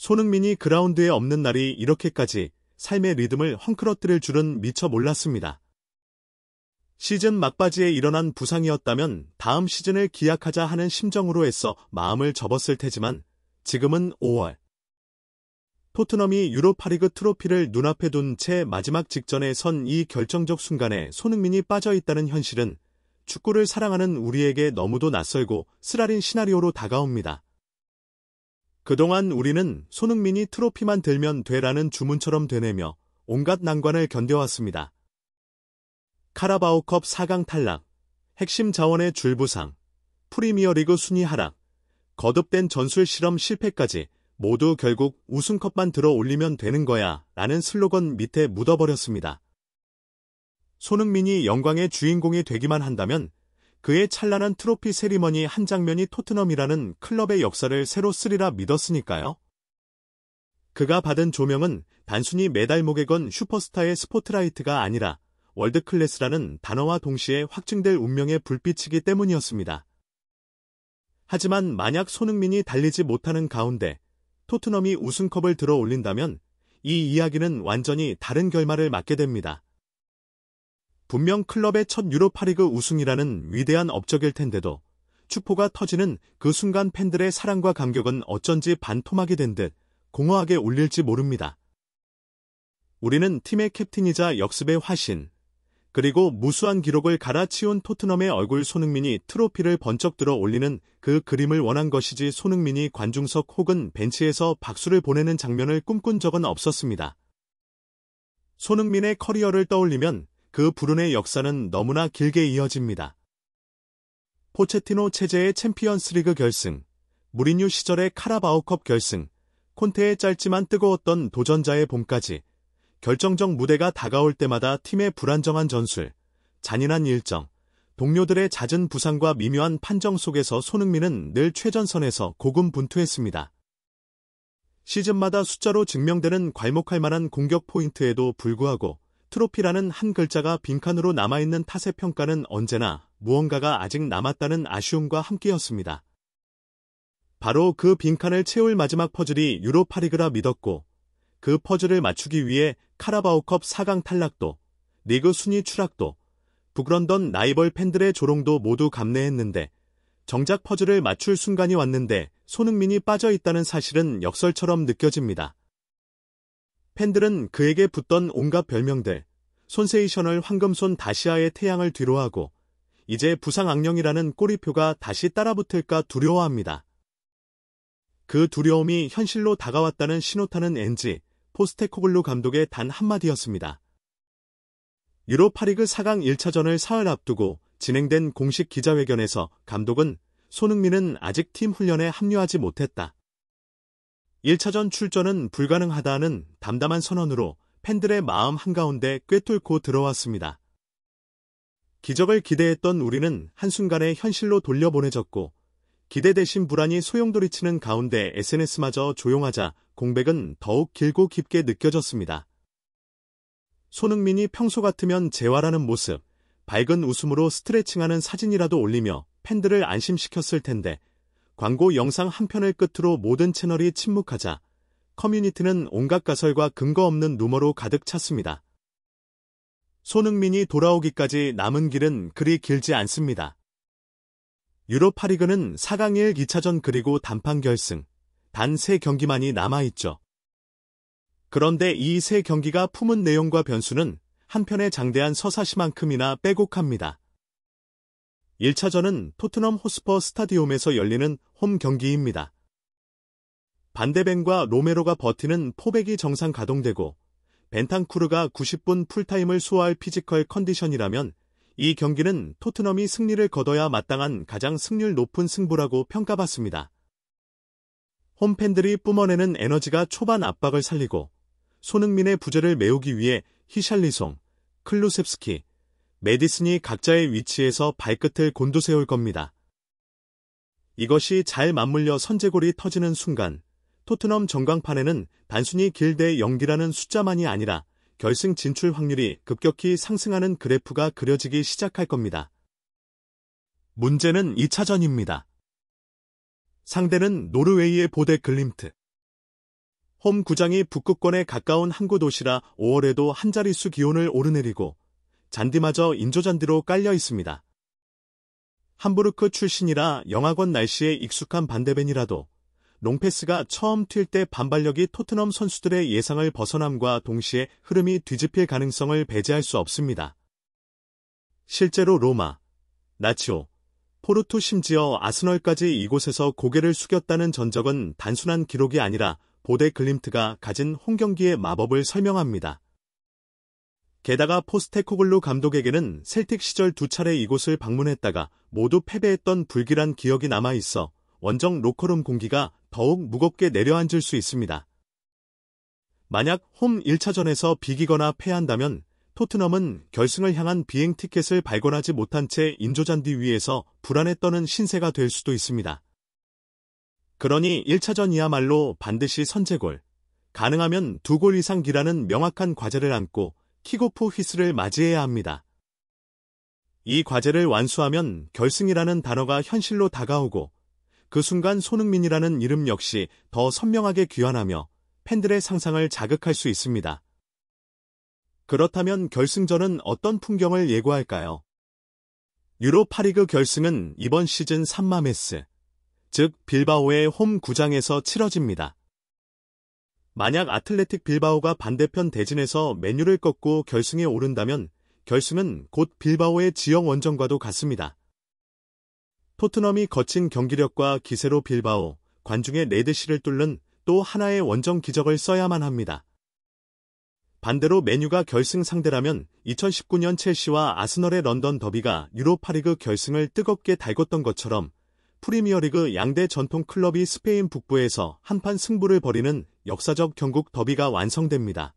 손흥민이 그라운드에 없는 날이 이렇게까지 삶의 리듬을 헝클어뜨릴 줄은 미처 몰랐습니다. 시즌 막바지에 일어난 부상이었다면 다음 시즌을 기약하자 하는 심정으로 애써 마음을 접었을 테지만 지금은 5월. 토트넘이 유로파리그 트로피를 눈앞에 둔 채 마지막 직전에 선 이 결정적 순간에 손흥민이 빠져있다는 현실은 축구를 사랑하는 우리에게 너무도 낯설고 쓰라린 시나리오로 다가옵니다. 그동안 우리는 손흥민이 트로피만 들면 되라는 주문처럼 되뇌며 온갖 난관을 견뎌왔습니다. 카라바오컵 4강 탈락, 핵심 자원의 줄부상, 프리미어리그 순위 하락, 거듭된 전술 실험 실패까지 모두 결국 우승컵만 들어 올리면 되는 거야 라는 슬로건 밑에 묻어버렸습니다. 손흥민이 영광의 주인공이 되기만 한다면 그의 찬란한 트로피 세리머니 한 장면이 토트넘이라는 클럽의 역사를 새로 쓰리라 믿었으니까요. 그가 받은 조명은 단순히 메달목에 건 슈퍼스타의 스포트라이트가 아니라 월드클래스라는 단어와 동시에 확증될 운명의 불빛이기 때문이었습니다. 하지만 만약 손흥민이 달리지 못하는 가운데 토트넘이 우승컵을 들어 올린다면 이 이야기는 완전히 다른 결말을 맞게 됩니다. 분명 클럽의 첫 유로파리그 우승이라는 위대한 업적일 텐데도 축포가 터지는 그 순간 팬들의 사랑과 감격은 어쩐지 반토막이 된 듯 공허하게 울릴지 모릅니다. 우리는 팀의 캡틴이자 역습의 화신, 그리고 무수한 기록을 갈아치운 토트넘의 얼굴 손흥민이 트로피를 번쩍 들어 올리는 그 그림을 원한 것이지 손흥민이 관중석 혹은 벤치에서 박수를 보내는 장면을 꿈꾼 적은 없었습니다. 손흥민의 커리어를 떠올리면 그 불운의 역사는 너무나 길게 이어집니다. 포체티노 체제의 챔피언스리그 결승, 무리뉴 시절의 카라바오컵 결승, 콘테의 짧지만 뜨거웠던 도전자의 봄까지 결정적 무대가 다가올 때마다 팀의 불안정한 전술, 잔인한 일정, 동료들의 잦은 부상과 미묘한 판정 속에서 손흥민은 늘 최전선에서 고군분투했습니다. 시즌마다 숫자로 증명되는 괄목할 만한 공격 포인트에도 불구하고 트로피라는 한 글자가 빈칸으로 남아있는 탓의 평가는 언제나 무언가가 아직 남았다는 아쉬움과 함께였습니다. 바로 그 빈칸을 채울 마지막 퍼즐이 유로파리그라 믿었고 그 퍼즐을 맞추기 위해 카라바오컵 4강 탈락도, 리그 순위 추락도, 북런던 라이벌 팬들의 조롱도 모두 감내했는데 정작 퍼즐을 맞출 순간이 왔는데 손흥민이 빠져있다는 사실은 역설처럼 느껴집니다. 팬들은 그에게 붙던 온갖 별명들, 손세이셔널 황금손 다시아의 태양을 뒤로하고 이제 부상 악령이라는 꼬리표가 다시 따라붙을까 두려워합니다. 그 두려움이 현실로 다가왔다는 신호탄은 엔지 포스테코글루 감독의 단 한마디였습니다. 유로파리그 4강 1차전을 사흘 앞두고 진행된 공식 기자회견에서 감독은 손흥민은 아직 팀 훈련에 합류하지 못했다. 1차전 출전은 불가능하다는 담담한 선언으로 팬들의 마음 한가운데 꿰뚫고 들어왔습니다. 기적을 기대했던 우리는 한순간에 현실로 돌려보내졌고 기대 대신 불안이 소용돌이치는 가운데 SNS마저 조용하자 공백은 더욱 길고 깊게 느껴졌습니다. 손흥민이 평소 같으면 재활하는 모습, 밝은 웃음으로 스트레칭하는 사진이라도 올리며 팬들을 안심시켰을 텐데 광고 영상 한 편을 끝으로 모든 채널이 침묵하자 커뮤니티는 온갖 가설과 근거 없는 루머로 가득 찼습니다. 손흥민이 돌아오기까지 남은 길은 그리 길지 않습니다. 유로파리그는 4강 1, 2차전 그리고 단판 결승, 단 3경기만이 남아있죠. 그런데 이 3경기가 품은 내용과 변수는 한편의 장대한 서사시만큼이나 빼곡합니다. 1차전은 토트넘 호스퍼 스타디움에서 열리는 홈 경기입니다. 반데벤과 로메로가 버티는 포백이 정상 가동되고 벤탄쿠르가 90분 풀타임을 소화할 피지컬 컨디션이라면 이 경기는 토트넘이 승리를 거둬야 마땅한 가장 승률 높은 승부라고 평가받습니다. 홈팬들이 뿜어내는 에너지가 초반 압박을 살리고 손흥민의 부재를 메우기 위해 히샬리송, 클루셉스키, 메디슨이 각자의 위치에서 발끝을 곤두세울 겁니다. 이것이 잘 맞물려 선제골이 터지는 순간 토트넘 전광판에는 단순히 길대 0기라는 숫자만이 아니라 결승 진출 확률이 급격히 상승하는 그래프가 그려지기 시작할 겁니다. 문제는 2차전입니다. 상대는 노르웨이의 보데 글림트. 홈 구장이 북극권에 가까운 항구 도시라 5월에도 한 자릿수 기온을 오르내리고 잔디마저 인조잔디로 깔려 있습니다. 함부르크 출신이라 영하권 날씨에 익숙한 반데벤이라도 롱패스가 처음 튈 때 반발력이 토트넘 선수들의 예상을 벗어남과 동시에 흐름이 뒤집힐 가능성을 배제할 수 없습니다. 실제로 로마, 라치오, 포르투 심지어 아스널까지 이곳에서 고개를 숙였다는 전적은 단순한 기록이 아니라 보데 글림트가 가진 홈경기의 마법을 설명합니다. 게다가 포스테코글루 감독에게는 셀틱 시절 2차례 이곳을 방문했다가 모두 패배했던 불길한 기억이 남아있어 원정 로커룸 공기가 더욱 무겁게 내려앉을 수 있습니다. 만약 홈 1차전에서 비기거나 패한다면 토트넘은 결승을 향한 비행 티켓을 발권하지 못한 채 인조잔디 위에서 불안에 떠는 신세가 될 수도 있습니다. 그러니 1차전이야말로 반드시 선제골, 가능하면 2골 이상 기라는 명확한 과제를 안고 킥오프 휘슬을 맞이해야 합니다. 이 과제를 완수하면 결승이라는 단어가 현실로 다가오고 그 순간 손흥민이라는 이름 역시 더 선명하게 귀환하며 팬들의 상상을 자극할 수 있습니다. 그렇다면 결승전은 어떤 풍경을 예고할까요? 유로파리그 결승은 이번 시즌 산마메스, 즉 빌바오의 홈 구장에서 치러집니다. 만약 아틀레틱 빌바오가 반대편 대진에서 맨유를 꺾고 결승에 오른다면 결승은 곧 빌바오의 지역 원정과도 같습니다. 토트넘이 거친 경기력과 기세로 빌바오, 관중의 레드시를 뚫는 또 하나의 원정 기적을 써야만 합니다. 반대로 맨유가 결승 상대라면 2019년 첼시와 아스널의 런던 더비가 유로파리그 결승을 뜨겁게 달궜던 것처럼 프리미어리그 양대 전통 클럽이 스페인 북부에서 한판 승부를 벌이는 역사적 경국 더비가 완성됩니다.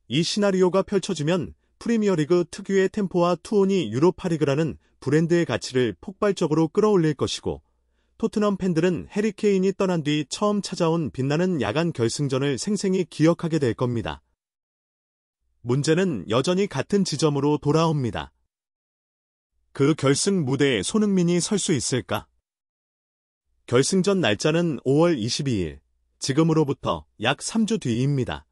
이 시나리오가 펼쳐지면 프리미어리그 특유의 템포와 투혼이 유로파리그라는 브랜드의 가치를 폭발적으로 끌어올릴 것이고 토트넘 팬들은 해리 케인이 떠난 뒤 처음 찾아온 빛나는 야간 결승전을 생생히 기억하게 될 겁니다. 문제는 여전히 같은 지점으로 돌아옵니다. 그 결승 무대에 손흥민이 설 수 있을까? 결승전 날짜는 5월 22일, 지금으로부터 약 3주 뒤입니다.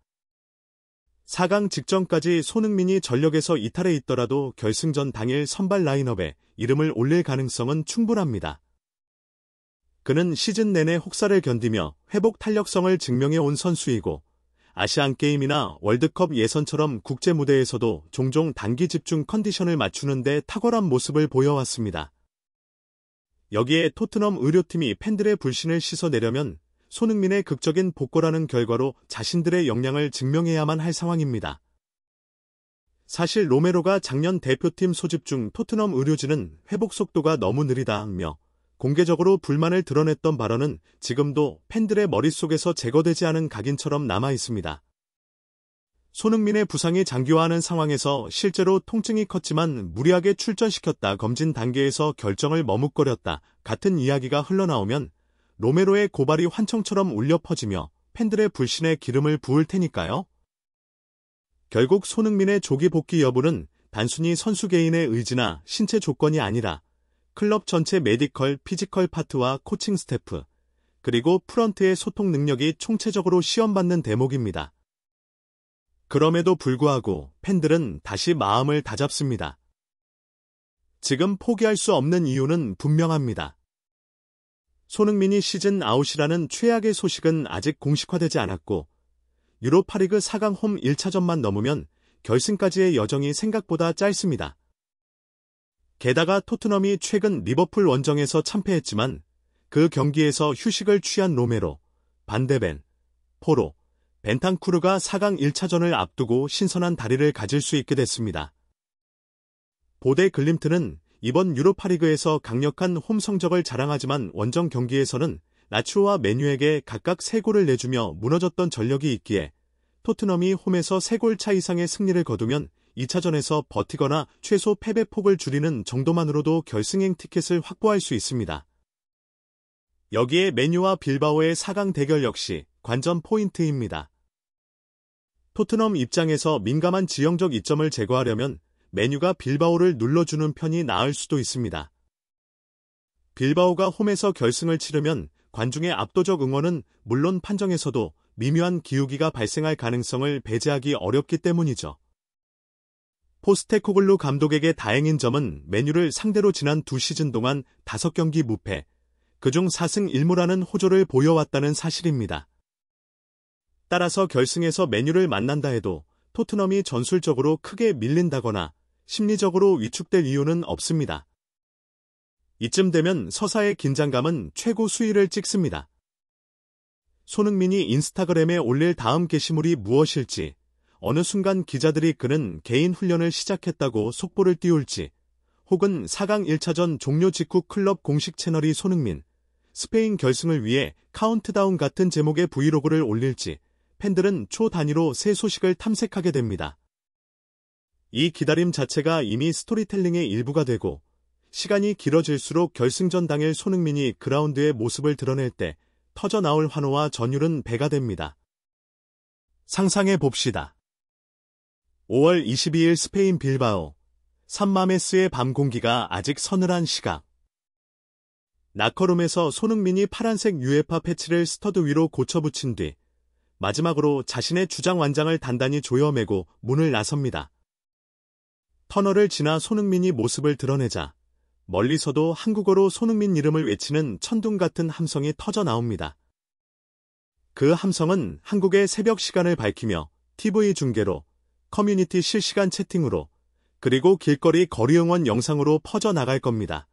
4강 직전까지 손흥민이 전력에서 이탈해 있더라도 결승전 당일 선발 라인업에 이름을 올릴 가능성은 충분합니다. 그는 시즌 내내 혹사를 견디며 회복 탄력성을 증명해온 선수이고 아시안게임이나 월드컵 예선처럼 국제 무대에서도 종종 단기 집중 컨디션을 맞추는 데 탁월한 모습을 보여왔습니다. 여기에 토트넘 의료팀이 팬들의 불신을 씻어내려면 손흥민의 극적인 복고라는 결과로 자신들의 역량을 증명해야만 할 상황입니다. 사실 로메로가 작년 대표팀 소집 중 토트넘 의료진은 회복 속도가 너무 느리다며 공개적으로 불만을 드러냈던 발언은 지금도 팬들의 머릿속에서 제거되지 않은 각인처럼 남아 있습니다. 손흥민의 부상이 장기화하는 상황에서 실제로 통증이 컸지만 무리하게 출전시켰다 검진 단계에서 결정을 머뭇거렸다 같은 이야기가 흘러나오면 로메로의 고발이 환청처럼 울려 퍼지며 팬들의 불신에 기름을 부을 테니까요. 결국 손흥민의 조기 복귀 여부는 단순히 선수 개인의 의지나 신체 조건이 아니라 클럽 전체 메디컬, 피지컬 파트와 코칭 스태프, 그리고 프런트의 소통 능력이 총체적으로 시험받는 대목입니다. 그럼에도 불구하고 팬들은 다시 마음을 다잡습니다. 지금 포기할 수 없는 이유는 분명합니다. 손흥민이 시즌 아웃이라는 최악의 소식은 아직 공식화되지 않았고 유로파리그 4강 홈 1차전만 넘으면 결승까지의 여정이 생각보다 짧습니다. 게다가 토트넘이 최근 리버풀 원정에서 참패했지만 그 경기에서 휴식을 취한 로메로, 반데벤, 포로, 벤탄쿠르가 4강 1차전을 앞두고 신선한 다리를 가질 수 있게 됐습니다. 보데 글림트는 이번 유로파리그에서 강력한 홈 성적을 자랑하지만 원정 경기에서는 라치오와 맨유에게 각각 3골을 내주며 무너졌던 전력이 있기에 토트넘이 홈에서 3골 차 이상의 승리를 거두면 2차전에서 버티거나 최소 패배폭을 줄이는 정도만으로도 결승행 티켓을 확보할 수 있습니다. 여기에 맨유와 빌바오의 4강 대결 역시 관전 포인트입니다. 토트넘 입장에서 민감한 지형적 이점을 제거하려면 맨유가 빌바오를 눌러주는 편이 나을 수도 있습니다. 빌바오가 홈에서 결승을 치르면 관중의 압도적 응원은 물론 판정에서도 미묘한 기우기가 발생할 가능성을 배제하기 어렵기 때문이죠. 포스테코글루 감독에게 다행인 점은 맨유를 상대로 지난 2시즌 동안 5경기 무패, 그중 4승 1무라는 호조를 보여왔다는 사실입니다. 따라서 결승에서 맨유를 만난다 해도 토트넘이 전술적으로 크게 밀린다거나 심리적으로 위축될 이유는 없습니다. 이쯤 되면 서사의 긴장감은 최고 수위를 찍습니다. 손흥민이 인스타그램에 올릴 다음 게시물이 무엇일지, 어느 순간 기자들이 그는 개인 훈련을 시작했다고 속보를 띄울지, 혹은 4강 1차전 종료 직후 클럽 공식 채널이 손흥민, 스페인 결승을 위해 카운트다운 같은 제목의 브이로그를 올릴지, 팬들은 초 단위로 새 소식을 탐색하게 됩니다. 이 기다림 자체가 이미 스토리텔링의 일부가 되고, 시간이 길어질수록 결승전 당일 손흥민이 그라운드의 모습을 드러낼 때 터져나올 환호와 전율은 배가 됩니다. 상상해 봅시다. 5월 22일 스페인 빌바오, 산마메스의 밤 공기가 아직 서늘한 시각. 라커룸에서 손흥민이 파란색 UEFA 패치를 스터드 위로 고쳐붙인 뒤 마지막으로 자신의 주장 완장을 단단히 조여매고 문을 나섭니다. 터널을 지나 손흥민이 모습을 드러내자 멀리서도 한국어로 손흥민 이름을 외치는 천둥 같은 함성이 터져 나옵니다. 그 함성은 한국의 새벽 시간을 밝히며 TV 중계로, 커뮤니티 실시간 채팅으로, 그리고 길거리 거리 응원 영상으로 퍼져 나갈 겁니다.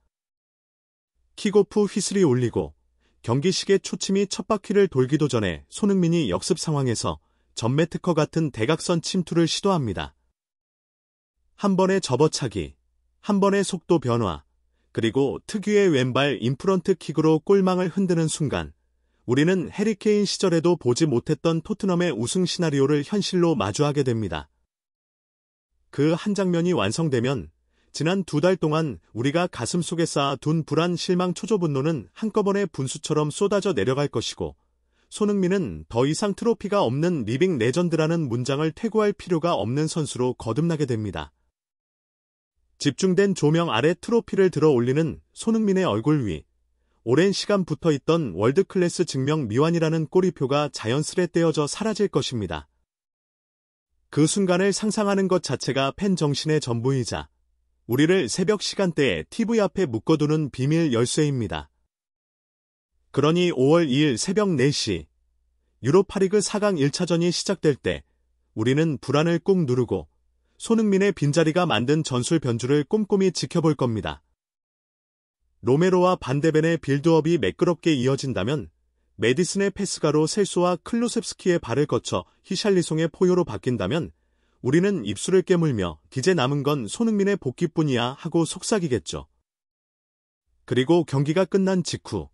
킥오프 휘슬이 울리고 경기식의 초침이 첫 바퀴를 돌기도 전에 손흥민이 역습 상황에서 전매 특허 같은 대각선 침투를 시도합니다. 한 번의 접어차기, 한 번의 속도 변화, 그리고 특유의 왼발 인프런트 킥으로 골망을 흔드는 순간 우리는 해리케인 시절에도 보지 못했던 토트넘의 우승 시나리오를 현실로 마주하게 됩니다. 그 한 장면이 완성되면 지난 2달 동안 우리가 가슴속에 쌓아둔 불안, 실망, 초조 분노는 한꺼번에 분수처럼 쏟아져 내려갈 것이고 손흥민은 더 이상 트로피가 없는 리빙 레전드라는 문장을 퇴고할 필요가 없는 선수로 거듭나게 됩니다. 집중된 조명 아래 트로피를 들어 올리는 손흥민의 얼굴 위, 오랜 시간 붙어있던 월드클래스 증명 미완이라는 꼬리표가 자연스레 떼어져 사라질 것입니다. 그 순간을 상상하는 것 자체가 팬 정신의 전부이자 우리를 새벽 시간대에 TV 앞에 묶어두는 비밀 열쇠입니다. 그러니 5월 2일 새벽 4시, 유로파리그 4강 1차전이 시작될 때 우리는 불안을 꾹 누르고 손흥민의 빈자리가 만든 전술 변주를 꼼꼼히 지켜볼 겁니다. 로메로와 반데벤의 빌드업이 매끄럽게 이어진다면 메디슨의 패스가로 셀소와 클루셉스키의 발을 거쳐 히샬리송의 포효로 바뀐다면 우리는 입술을 깨물며 이제 남은 건 손흥민의 복귀뿐이야 하고 속삭이겠죠. 그리고 경기가 끝난 직후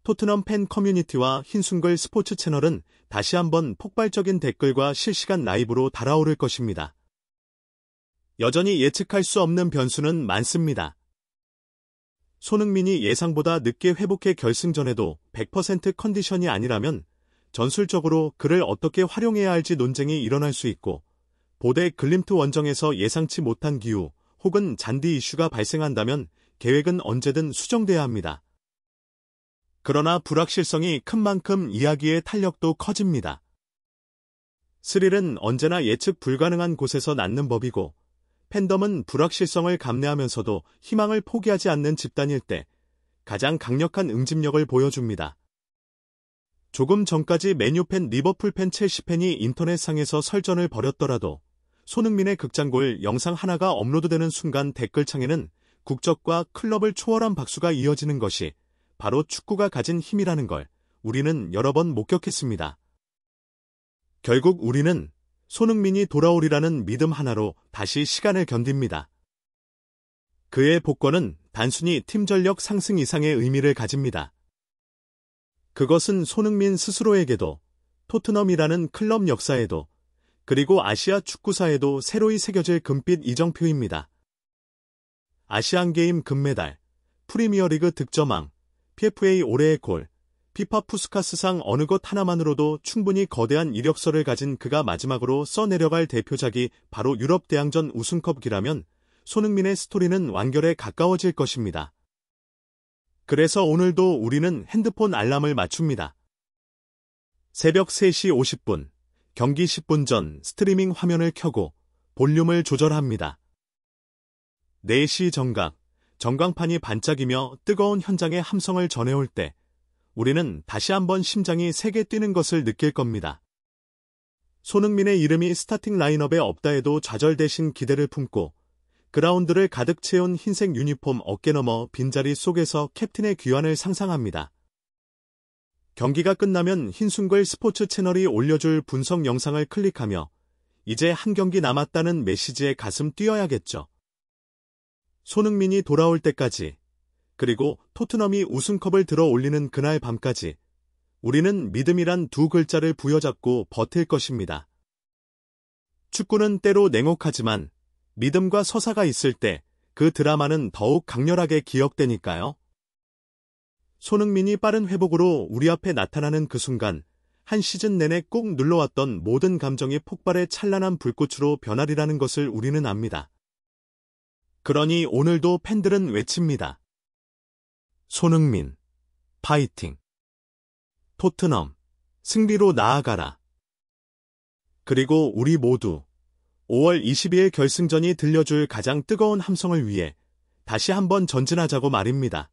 토트넘 팬 커뮤니티와 흰순글 스포츠 채널은 다시 한번 폭발적인 댓글과 실시간 라이브로 달아오를 것입니다. 여전히 예측할 수 없는 변수는 많습니다. 손흥민이 예상보다 늦게 회복해 결승전에도 100% 컨디션이 아니라면 전술적으로 그를 어떻게 활용해야 할지 논쟁이 일어날 수 있고 보대 글림트 원정에서 예상치 못한 기후 혹은 잔디 이슈가 발생한다면 계획은 언제든 수정돼야 합니다. 그러나 불확실성이 큰 만큼 이야기의 탄력도 커집니다. 스릴은 언제나 예측 불가능한 곳에서 낳는 법이고 팬덤은 불확실성을 감내하면서도 희망을 포기하지 않는 집단일 때 가장 강력한 응집력을 보여줍니다. 조금 전까지 맨유팬, 리버풀팬, 첼시팬이 인터넷상에서 설전을 벌였더라도 손흥민의 극장골 영상 하나가 업로드되는 순간 댓글창에는 국적과 클럽을 초월한 박수가 이어지는 것이 바로 축구가 가진 힘이라는 걸 우리는 여러 번 목격했습니다. 결국 우리는 손흥민이 돌아오리라는 믿음 하나로 다시 시간을 견딥니다. 그의 복권은 단순히 팀 전력 상승 이상의 의미를 가집니다. 그것은 손흥민 스스로에게도 토트넘이라는 클럽 역사에도 그리고 아시아 축구사에도 새로이 새겨질 금빛 이정표입니다. 아시안게임 금메달, 프리미어리그 득점왕, PFA 올해의 골, 피파 푸스카스상 어느 것 하나만으로도 충분히 거대한 이력서를 가진 그가 마지막으로 써내려갈 대표작이 바로 유럽 대항전 우승컵이라면 손흥민의 스토리는 완결에 가까워질 것입니다. 그래서 오늘도 우리는 핸드폰 알람을 맞춥니다. 새벽 3시 50분, 경기 10분 전 스트리밍 화면을 켜고 볼륨을 조절합니다. 4시 정각, 전광판이 반짝이며 뜨거운 현장의 함성을 전해올 때 우리는 다시 한번 심장이 세게 뛰는 것을 느낄 겁니다. 손흥민의 이름이 스타팅 라인업에 없다 해도 좌절대신 기대를 품고 그라운드를 가득 채운 흰색 유니폼 어깨 너머 빈자리 속에서 캡틴의 귀환을 상상합니다. 경기가 끝나면 흰순글 스포츠 채널이 올려줄 분석 영상을 클릭하며 이제 한 경기 남았다는 메시지에 가슴 뛰어야겠죠. 손흥민이 돌아올 때까지, 그리고 토트넘이 우승컵을 들어 올리는 그날 밤까지 우리는 믿음이란 두 글자를 부여잡고 버틸 것입니다. 축구는 때로 냉혹하지만 믿음과 서사가 있을 때 그 드라마는 더욱 강렬하게 기억되니까요. 손흥민이 빠른 회복으로 우리 앞에 나타나는 그 순간 한 시즌 내내 꾹 눌러왔던 모든 감정이 폭발의 찬란한 불꽃으로 변하리라는 것을 우리는 압니다. 그러니 오늘도 팬들은 외칩니다. 손흥민, 파이팅! 토트넘, 승리로 나아가라! 그리고 우리 모두 5월 22일 결승전이 들려줄 가장 뜨거운 함성을 위해 다시 한번 전진하자고 말입니다.